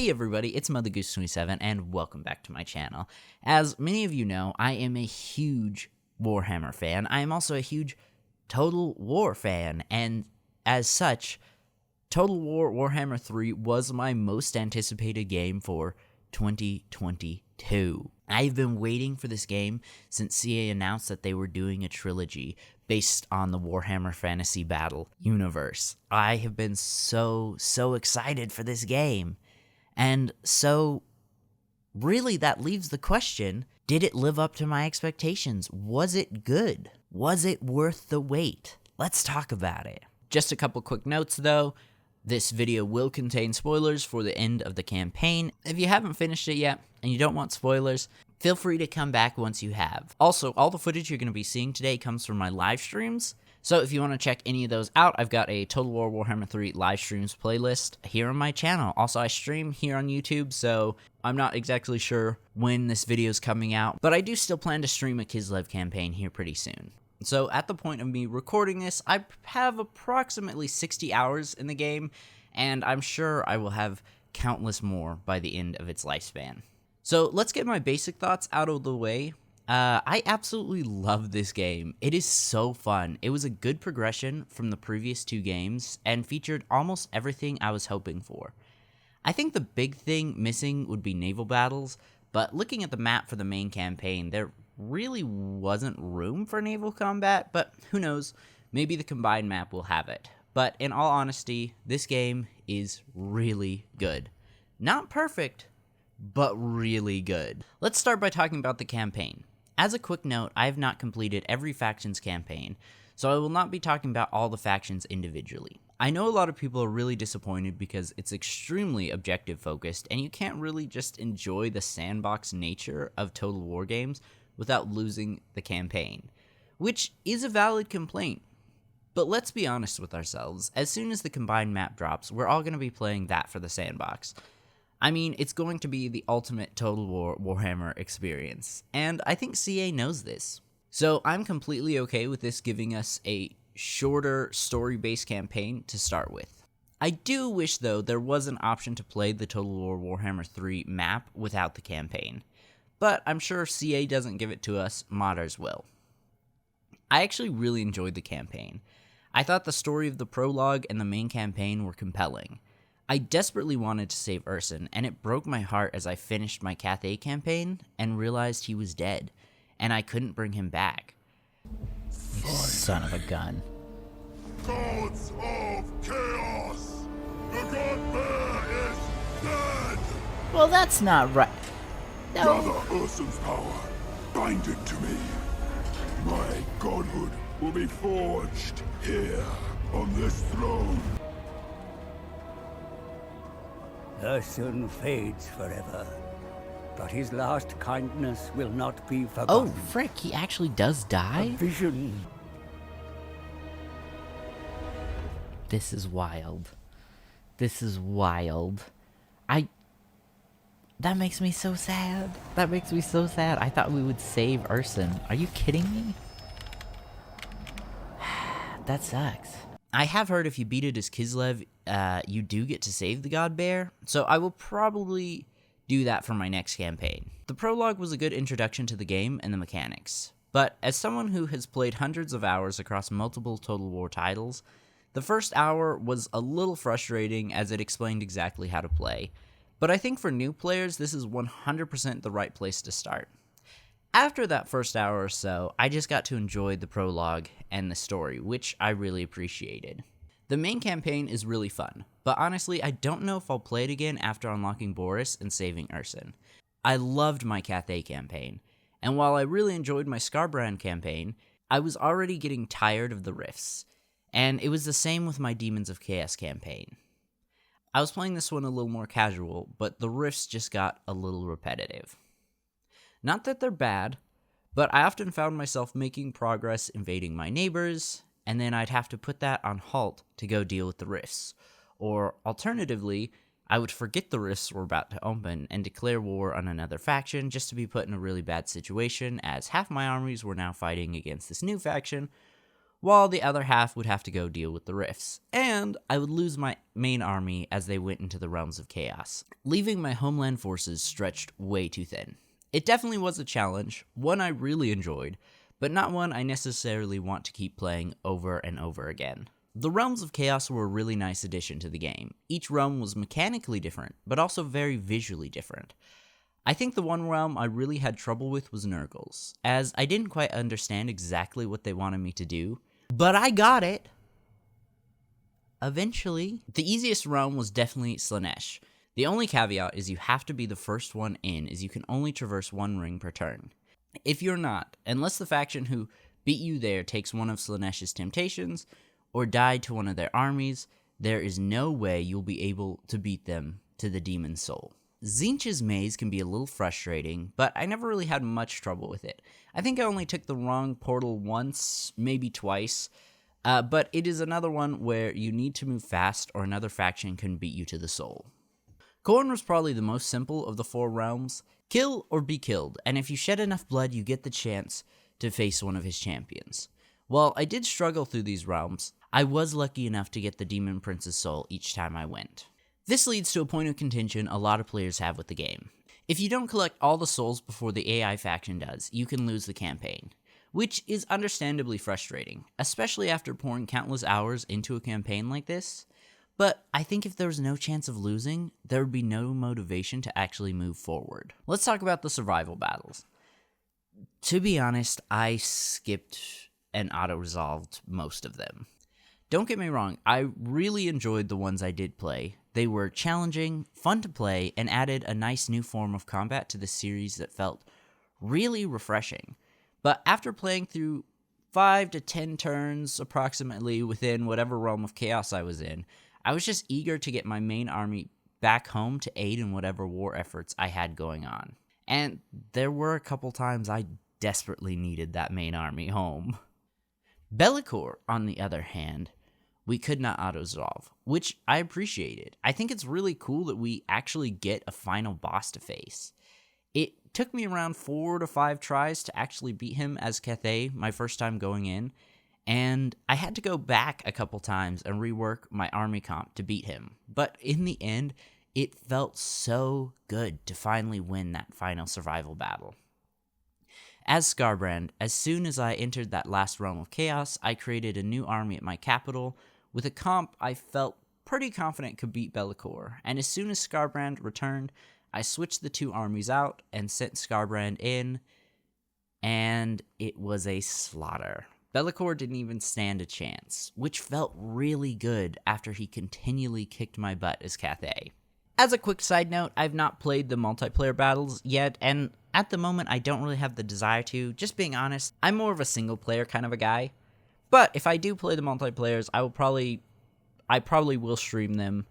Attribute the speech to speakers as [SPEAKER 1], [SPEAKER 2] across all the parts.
[SPEAKER 1] Hey everybody, it's MotherGoose27 and welcome back to my channel. As many of you know, I am a huge Warhammer fan. I am also a huge Total War fan, and as such, Total War Warhammer 3 was my most anticipated game for 2022. I've been waiting for this game since SEGA announced that they were doing a trilogy based on the Warhammer Fantasy Battle universe. I have been so excited for this game. And so, really, that leaves the question, did it live up to my expectations? Was it good? Was it worth the wait? Let's talk about it. Just a couple quick notes, though. This video will contain spoilers for the end of the campaign. If you haven't finished it yet, and you don't want spoilers, feel free to come back once you have. Also, all the footage you're going to be seeing today comes from my live streams. So if you want to check any of those out, I've got a Total War Warhammer 3 live streams playlist here on my channel. Also, I stream here on YouTube, so I'm not exactly sure when this video is coming out, but I do still plan to stream a Kislev campaign here pretty soon. So at the point of me recording this, I have approximately 60 hours in the game, and I'm sure I will have countless more by the end of its lifespan. So let's get my basic thoughts out of the way. I absolutely love this game. It is so fun. It was a good progression from the previous two games and featured almost everything I was hoping for. I think the big thing missing would be naval battles, but looking at the map for the main campaign, there really wasn't room for naval combat, but who knows, maybe the combined map will have it. But in all honesty, this game is really good. Not perfect, but really good. Let's start by talking about the campaign. As a quick note, I have not completed every faction's campaign, so I will not be talking about all the factions individually. I know a lot of people are really disappointed because it's extremely objective focused, and you can't really just enjoy the sandbox nature of Total War games without losing the campaign, which is a valid complaint. But let's be honest with ourselves, as soon as the combined map drops, we're all going to be playing that for the sandbox. I mean, it's going to be the ultimate Total War Warhammer experience, and I think CA knows this. So I'm completely okay with this giving us a shorter story-based campaign to start with. I do wish, though, there was an option to play the Total War Warhammer 3 map without the campaign, but I'm sure if CA doesn't give it to us, modders will. I actually really enjoyed the campaign. I thought the story of the prologue and the main campaign were compelling. I desperately wanted to save Urson, and it broke my heart as I finished my Cathay campaign and realized he was dead, and I couldn't bring him back. You son of a gun.
[SPEAKER 2] Gods of Chaos! The God Bear is dead!
[SPEAKER 1] Well, that's not right. No.
[SPEAKER 2] Gather Urson's power, bind it to me. My godhood will be forged here on this throne.
[SPEAKER 3] Urson fades forever, but his last kindness will not be
[SPEAKER 1] Oh,
[SPEAKER 3] forgotten.
[SPEAKER 1] frick, he actually does die?
[SPEAKER 3] A vision.
[SPEAKER 1] This is wild. This is wild. That makes me so sad. That makes me so sad. I thought we would save Urson. Are you kidding me? That sucks. I have heard if you beat it as Kislev, you do get to save the God Bear, so I will probably do that for my next campaign. The prologue was a good introduction to the game and the mechanics, but as someone who has played hundreds of hours across multiple Total War titles, the first hour was a little frustrating as it explained exactly how to play, but I think for new players this is 100% the right place to start. After that first hour or so, I just got to enjoy the prologue and the story, which I really appreciated. The main campaign is really fun, but honestly, I don't know if I'll play it again after unlocking Boris and saving Urson. I loved my Cathay campaign, and while I really enjoyed my Skarbrand campaign, I was already getting tired of the rifts, and it was the same with my Daemons of Chaos campaign. I was playing this one a little more casual, but the rifts just got a little repetitive. Not that they're bad, but I often found myself making progress invading my neighbors, and then I'd have to put that on halt to go deal with the rifts. Or, alternatively, I would forget the rifts were about to open and declare war on another faction just to be put in a really bad situation, as half my armies were now fighting against this new faction, while the other half would have to go deal with the rifts, and I would lose my main army as they went into the Realms of Chaos, leaving my homeland forces stretched way too thin. It definitely was a challenge, one I really enjoyed, but not one I necessarily want to keep playing over and over again. The Realms of Chaos were a really nice addition to the game. Each realm was mechanically different, but also very visually different. I think the one realm I really had trouble with was Nurgle's, as I didn't quite understand exactly what they wanted me to do, but I got it! Eventually. The easiest realm was definitely Slaanesh. The only caveat is you have to be the first one in, as you can only traverse one ring per turn. If you're not, unless the faction who beat you there takes one of Slaanesh's temptations, or died to one of their armies, there is no way you'll be able to beat them to the Demon's Soul. Tzeentch's maze can be a little frustrating, but I never really had much trouble with it. I think I only took the wrong portal once, maybe twice, but it is another one where you need to move fast or another faction can beat you to the soul. Khorne was probably the most simple of the four realms. Kill or be killed, and if you shed enough blood, you get the chance to face one of his champions. While I did struggle through these realms, I was lucky enough to get the Demon Prince's soul each time I went. This leads to a point of contention a lot of players have with the game. If you don't collect all the souls before the AI faction does, you can lose the campaign, which is understandably frustrating, especially after pouring countless hours into a campaign like this. But I think if there was no chance of losing, there would be no motivation to actually move forward. Let's talk about the survival battles. To be honest, I skipped and auto-resolved most of them. Don't get me wrong, I really enjoyed the ones I did play. They were challenging, fun to play, and added a nice new form of combat to the series that felt really refreshing. But after playing through 5 to 10 turns approximately within whatever realm of chaos I was in, I was just eager to get my main army back home to aid in whatever war efforts I had going on. And there were a couple times I desperately needed that main army home. Be'lakor, on the other hand, we could not auto-resolve, which I appreciated. I think it's really cool that we actually get a final boss to face. It took me around 4 to 5 tries to actually beat him as Cathay my first time going in, and I had to go back a couple times and rework my army comp to beat him. But in the end, it felt so good to finally win that final survival battle. As Skarbrand, as soon as I entered that last realm of chaos, I created a new army at my capital with a comp I felt pretty confident could beat Be'lakor, and as soon as Skarbrand returned, I switched the two armies out and sent Skarbrand in, and it was a slaughter. Be'lakor didn't even stand a chance, which felt really good after he continually kicked my butt as Cathay. As a quick side note, I've not played the multiplayer battles yet, and at the moment I don't really have the desire to. Just being honest, I'm more of a single player kind of a guy. But if I do play the multiplayers, I probably will stream them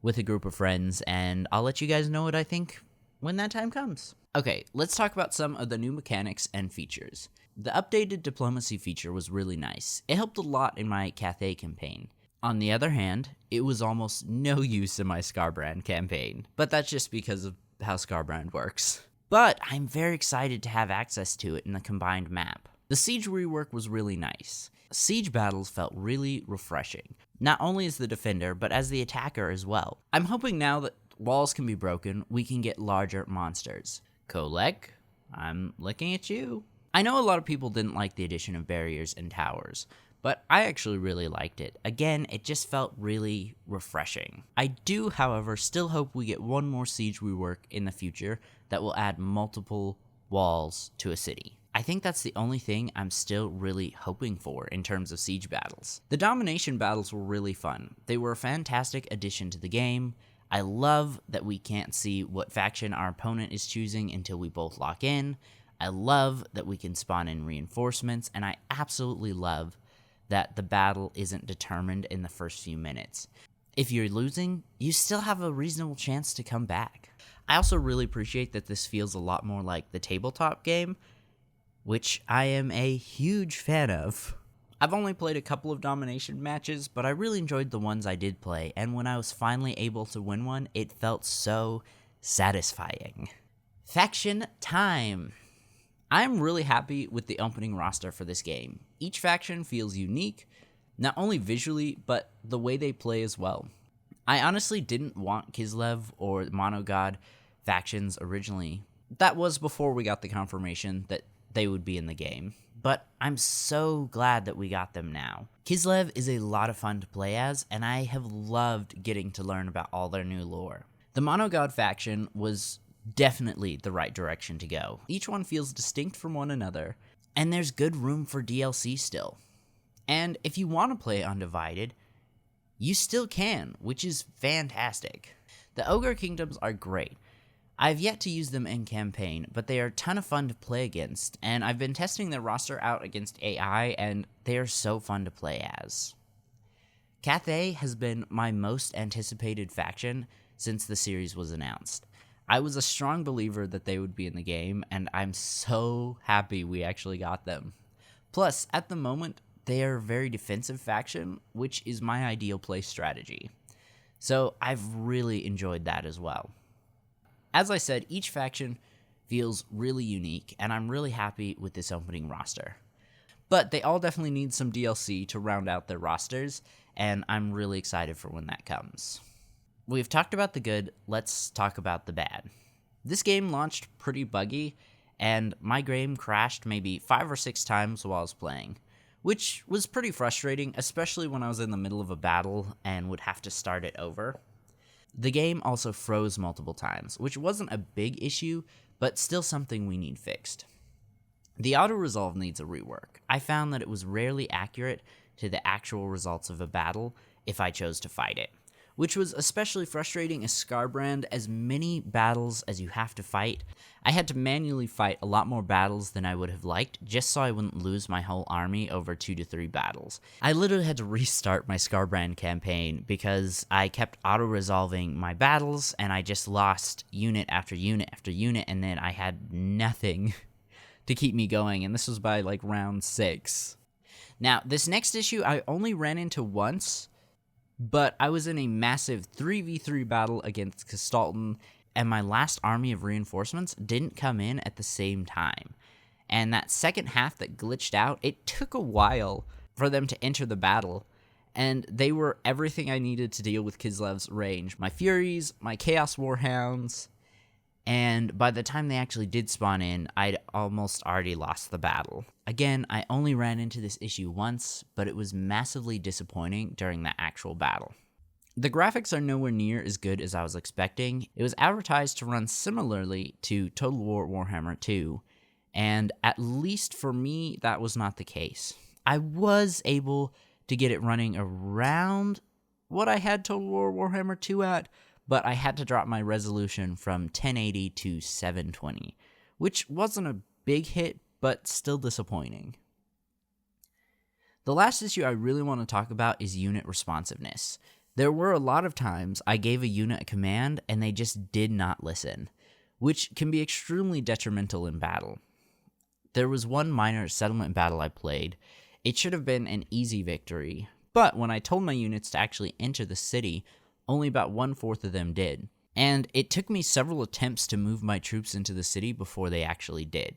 [SPEAKER 1] with a group of friends, and I'll let you guys know what I think when that time comes. Okay, let's talk about some of the new mechanics and features. The updated diplomacy feature was really nice. It helped a lot in my Cathay campaign. On the other hand, it was almost no use in my Skarbrand campaign, but that's just because of how Skarbrand works. But I'm very excited to have access to it in the combined map. The siege rework was really nice. Siege battles felt really refreshing, not only as the defender, but as the attacker as well. I'm hoping now that walls can be broken, we can get larger monsters. Kolek, I'm looking at you. I know a lot of people didn't like the addition of barriers and towers, but I actually really liked it. Again, it just felt really refreshing. I do, however, still hope we get one more siege rework in the future that will add multiple walls to a city. I think that's the only thing I'm still really hoping for in terms of siege battles. The domination battles were really fun. They were a fantastic addition to the game. I love that we can't see what faction our opponent is choosing until we both lock in. I love that we can spawn in reinforcements, and I absolutely love that the battle isn't determined in the first few minutes. If you're losing, you still have a reasonable chance to come back. I also really appreciate that this feels a lot more like the tabletop game, which I am a huge fan of. I've only played a couple of domination matches, but I really enjoyed the ones I did play, and when I was finally able to win one, it felt so satisfying. Faction time! I'm really happy with the opening roster for this game. Each faction feels unique, not only visually, but the way they play as well. I honestly didn't want Kislev or Monogod factions originally. That was before we got the confirmation that they would be in the game, but I'm so glad that we got them now. Kislev is a lot of fun to play as, and I have loved getting to learn about all their new lore. The Monogod faction was definitely the right direction to go. Each one feels distinct from one another, and there's good room for DLC still. And if you want to play Undivided, you still can, which is fantastic. The Ogre Kingdoms are great. I've yet to use them in campaign, but they are a ton of fun to play against, and I've been testing their roster out against AI, and they are so fun to play as. Cathay has been my most anticipated faction since the series was announced. I was a strong believer that they would be in the game, and I'm so happy we actually got them. Plus, at the moment, they are a very defensive faction, which is my ideal play strategy. So I've really enjoyed that as well. As I said, each faction feels really unique, and I'm really happy with this opening roster. But they all definitely need some DLC to round out their rosters, and I'm really excited for when that comes. We've talked about the good, let's talk about the bad. This game launched pretty buggy, and my game crashed maybe 5 or 6 times while I was playing, which was pretty frustrating, especially when I was in the middle of a battle and would have to start it over. The game also froze multiple times, which wasn't a big issue, but still something we need fixed. The auto-resolve needs a rework. I found that it was rarely accurate to the actual results of a battle if I chose to fight it, which was especially frustrating as Skarbrand. As many battles as you have to fight, I had to manually fight a lot more battles than I would have liked, just so I wouldn't lose my whole army over 2 to 3 battles. I literally had to restart my Skarbrand campaign because I kept auto-resolving my battles, and I just lost unit after unit after unit, and then I had nothing to keep me going, and this was by like round 6. Now, this next issue I only ran into once, but I was in a massive 3v3 battle against Kislev, and my last army of reinforcements didn't come in at the same time. And that second half that glitched out, it took a while for them to enter the battle, and they were everything I needed to deal with Kislev's range. My Furies, my Chaos Warhounds, and by the time they actually did spawn in, I'd almost already lost the battle. Again, I only ran into this issue once, but it was massively disappointing during the actual battle. The graphics are nowhere near as good as I was expecting. It was advertised to run similarly to Total War Warhammer 2, and at least for me, that was not the case. I was able to get it running around what I had Total War Warhammer 2 at, but I had to drop my resolution from 1080 to 720, which wasn't a big hit, but still disappointing. The last issue I really want to talk about is unit responsiveness. There were a lot of times I gave a unit a command and they just did not listen, which can be extremely detrimental in battle. There was one minor settlement battle I played. It should have been an easy victory, but when I told my units to actually enter the city, only about 1/4 of them did, and it took me several attempts to move my troops into the city before they actually did.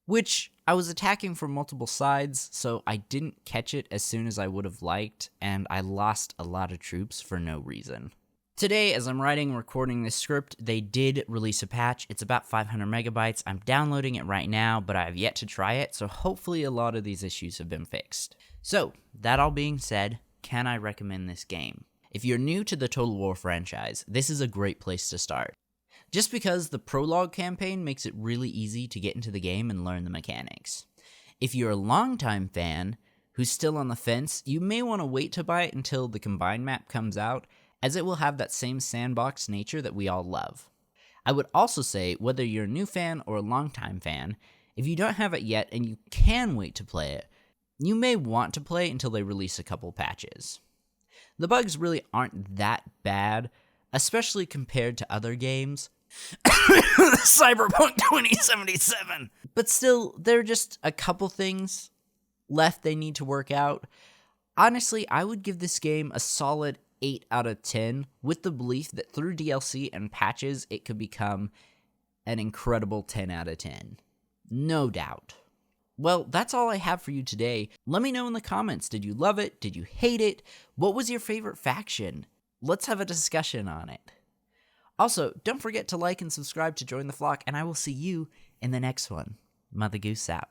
[SPEAKER 1] Which, I was attacking from multiple sides, so I didn't catch it as soon as I would have liked, and I lost a lot of troops for no reason. Today, as I'm writing and recording this script, they did release a patch. It's about 500 megabytes. I'm downloading it right now, but I have yet to try it, so hopefully a lot of these issues have been fixed. So, that all being said, can I recommend this game? If you're new to the Total War franchise, this is a great place to start. Just because the Prologue campaign makes it really easy to get into the game and learn the mechanics. If you're a longtime fan who's still on the fence, you may want to wait to buy it until the combined map comes out, as it will have that same sandbox nature that we all love. I would also say, whether you're a new fan or a longtime fan, if you don't have it yet and you can wait to play it, you may want to play until they release a couple patches. The bugs really aren't that bad, especially compared to other games. Cyberpunk 2077! But still, there are just a couple things left they need to work out. Honestly, I would give this game a solid 8 out of 10, with the belief that through DLC and patches, it could become an incredible 10 out of 10. No doubt. Well, that's all I have for you today. Let me know in the comments, did you love it? Did you hate it? What was your favorite faction? Let's have a discussion on it. Also, don't forget to like and subscribe to join the flock, and I will see you in the next one. Mother Goose out.